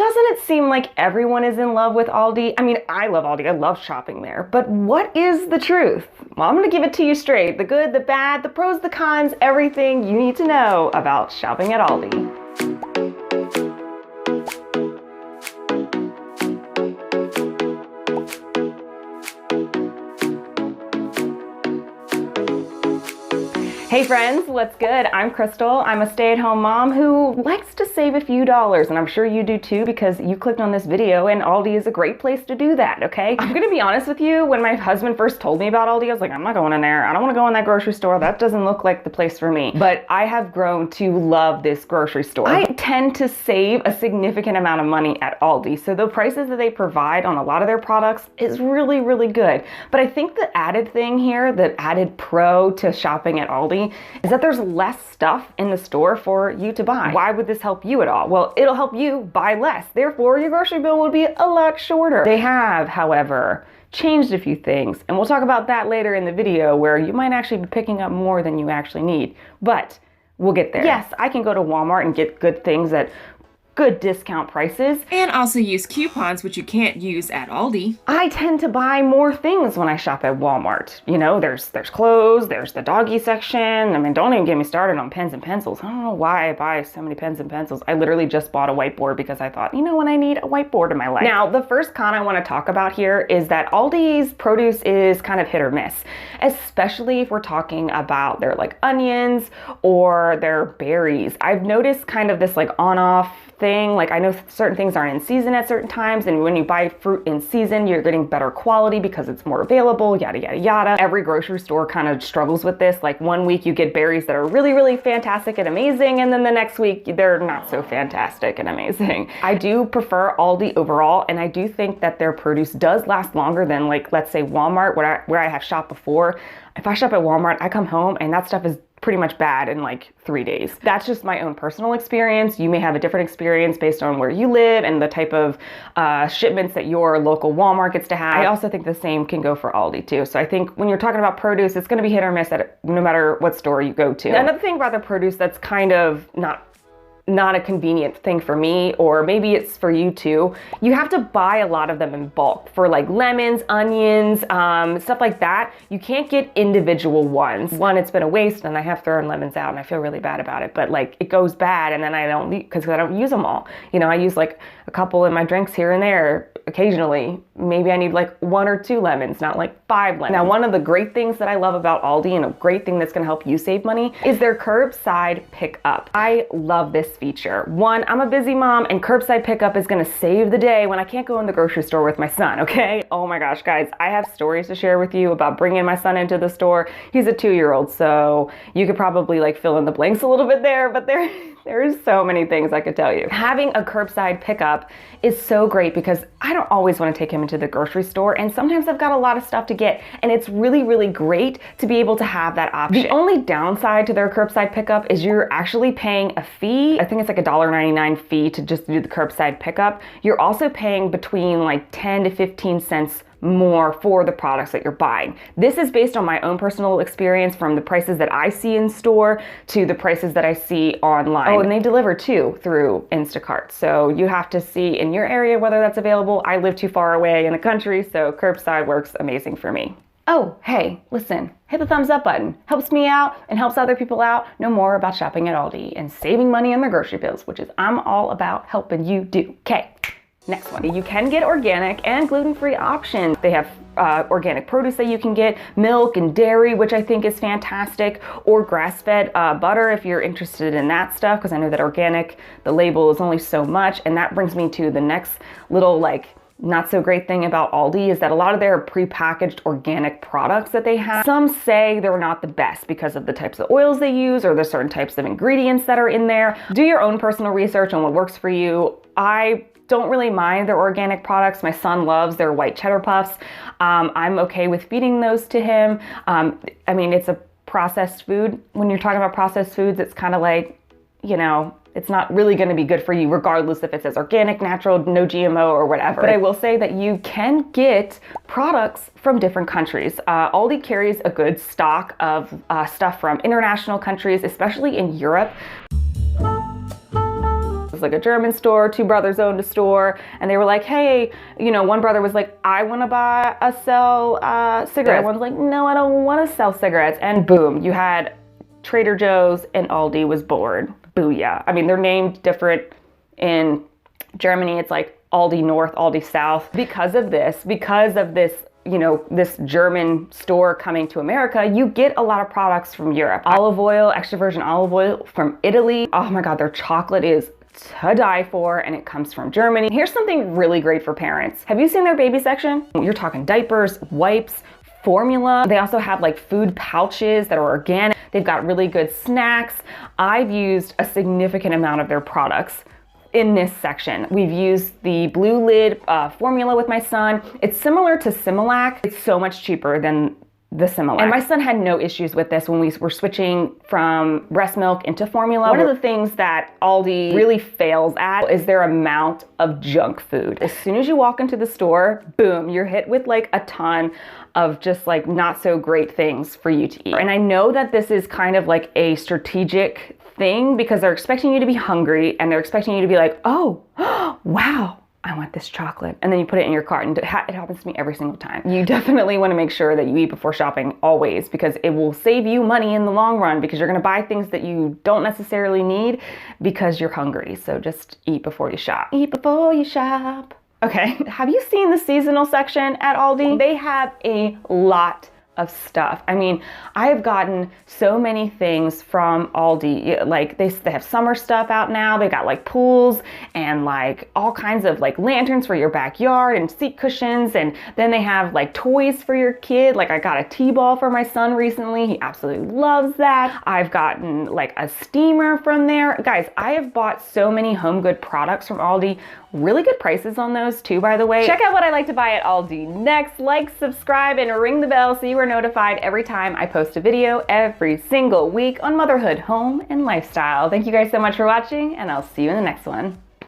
Doesn't it seem like everyone is in love with Aldi? I mean, I love Aldi. I love shopping there. But what is the truth? Well, I'm going to give it to you straight. The good, the bad, the pros, the cons, everything you need to know about shopping at Aldi. Hey friends, what's good? I'm Chrystal. I'm a stay-at-home mom who likes to save a few dollars, and I'm sure you do too because you clicked on this video and Aldi is a great place to do that, okay? I'm gonna be honest with you, when my husband first told me about Aldi, I was like, I'm not going in there. I don't wanna go in that grocery store. That doesn't look like the place for me. But I have grown to love this grocery store. I tend to save a significant amount of money at Aldi, so the prices that they provide on a lot of their products is really, really good. But I think the added thing here, the added pro to shopping at Aldi, is that there's less stuff in the store for you to buy. Why would this help you at all? Well, it'll help you buy less. Therefore, your grocery bill would be a lot shorter. They have, however, changed a few things, and we'll talk about that later in the video where you might actually be picking up more than you actually need. But we'll get there. Yes, I can go to Walmart and get good things at good discount prices. And also use coupons, which you can't use at Aldi. I tend to buy more things when I shop at Walmart. You know, there's clothes, there's the doggy section. I mean, don't even get me started on pens and pencils. I don't know why I buy so many pens and pencils. I literally just bought a whiteboard because I thought, you know what, I need a whiteboard in my life. Now, the first con I want to talk about here is that Aldi's produce is kind of hit or miss, especially if we're talking about their like onions or their berries. I've noticed kind of this like on-off thing. Like I know certain things aren't in season at certain times, and when you buy fruit in season, you're getting better quality because it's more available, yada, yada, yada. Every grocery store kind of struggles with this. Like one week you get berries that are really, really fantastic and amazing, and then the next week they're not so fantastic and amazing. I do prefer Aldi overall, and I do think that their produce does last longer than like, let's say Walmart, where I have shopped before. If I shop at Walmart, I come home and that stuff is pretty much bad in like 3 days. That's just my own personal experience. You may have a different experience based on where you live and the type of shipments that your local Walmart gets to have. I also think the same can go for Aldi too. So I think when you're talking about produce, it's gonna be hit or miss no matter what store you go to. Another thing about the produce that's kind of not a convenient thing for me, or maybe it's for you too, you have to buy a lot of them in bulk. For like lemons, onions, stuff like that, you can't get individual ones. One, it's been a waste and I have thrown lemons out and I feel really bad about it, but like it goes bad and then I don't, because I don't use them all. You know, I use like a couple in my drinks here and there occasionally. Maybe I need like 1 or 2 lemons, not like 5 lemons. Now, one of the great things that I love about Aldi, and a great thing that's gonna help you save money, is their curbside pickup. I love this feature. One, I'm a busy mom, and curbside pickup is gonna save the day when I can't go in the grocery store with my son, okay? Oh my gosh, guys, I have stories to share with you about bringing my son into the store. He's a 2-year-old, so you could probably like fill in the blanks a little bit there, but there's so many things I could tell you. Having a curbside pickup is so great because I don't always want to take him into the grocery store, and sometimes I've got a lot of stuff to get, and it's really, really great to be able to have that option. The only downside to their curbside pickup is you're actually paying a fee. I think it's like a $1.99 fee to just do the curbside pickup. You're also paying between like 10 to 15 cents more for the products that you're buying. This is based on my own personal experience, from the prices that I see in store to the prices that I see online. Oh, and they deliver too through Instacart. So you have to see in your area whether that's available. I live too far away in the country, so curbside works amazing for me. Oh, hey, listen, hit the thumbs up button. Helps me out and helps other people out know more about shopping at Aldi and saving money on their grocery bills, which is I'm all about helping you do. Okay. Next one, you can get organic and gluten-free options. They have organic produce that you can get, milk and dairy, which I think is fantastic, or grass-fed butter if you're interested in that stuff, because I know that organic, the label is only so much. And that brings me to the next little like not so great thing about Aldi is that a lot of their prepackaged organic products that they have, some say they're not the best because of the types of oils they use or the certain types of ingredients that are in there. Do your own personal research on what works for you. I don't really mind their organic products. My son loves their white cheddar puffs. I'm okay with feeding those to him. I mean, it's a processed food. When you're talking about processed foods, it's kind of like, you know, it's not really going to be good for you regardless if it says organic, natural, no GMO or whatever. But I will say that you can get products from different countries. Aldi carries a good stock of stuff from international countries, especially in Europe. like a German store. Two brothers owned a store, and they were like, hey, you know, one brother was like, I want to sell cigarettes. One's like, no, I don't want to sell cigarettes. And boom, you had Trader Joe's and Aldi was born. Booyah. I mean, they're named different in Germany. It's like Aldi North, Aldi South. Because of this, you know, this German store coming to America, you get a lot of products from Europe. Olive oil, extra virgin olive oil from Italy. Oh my God, their chocolate is to die for, and it comes from Germany. Here's something really great for parents. Have you seen their baby section? You're talking diapers, wipes, formula. They also have like food pouches that are organic. They've got really good snacks. I've used a significant amount of their products in this section. We've used the blue lid formula with my son. It's similar to Similac. It's so much cheaper than the Similac. And my son had no issues with this when we were switching from breast milk into formula. One of the things that Aldi really fails at is their amount of junk food. As soon as you walk into the store, boom, you're hit with like a ton of just like not so great things for you to eat. And I know that this is kind of like a strategic thing because they're expecting you to be hungry and they're expecting you to be like, oh, wow, I want this chocolate. And then you put it in your cart, and it happens to me every single time. You definitely want to make sure that you eat before shopping always, because it will save you money in the long run, because you're going to buy things that you don't necessarily need because you're hungry. So just eat before you shop. Eat before you shop. Okay, have you seen the seasonal section at Aldi? They have a lot of stuff. I mean, I have gotten so many things from Aldi. Like they have summer stuff out now. They got like pools and like all kinds of like lanterns for your backyard and seat cushions. And then they have like toys for your kid. Like I got a T-ball for my son recently. He absolutely loves that. I've gotten like a steamer from there. Guys, I have bought so many home good products from Aldi. Really good prices on those too, by the way. Check out what I like to buy at Aldi next. Like, subscribe, and ring the bell so you are notified every time I post a video every single week on motherhood, home, and lifestyle. Thank you guys so much for watching, and I'll see you in the next one.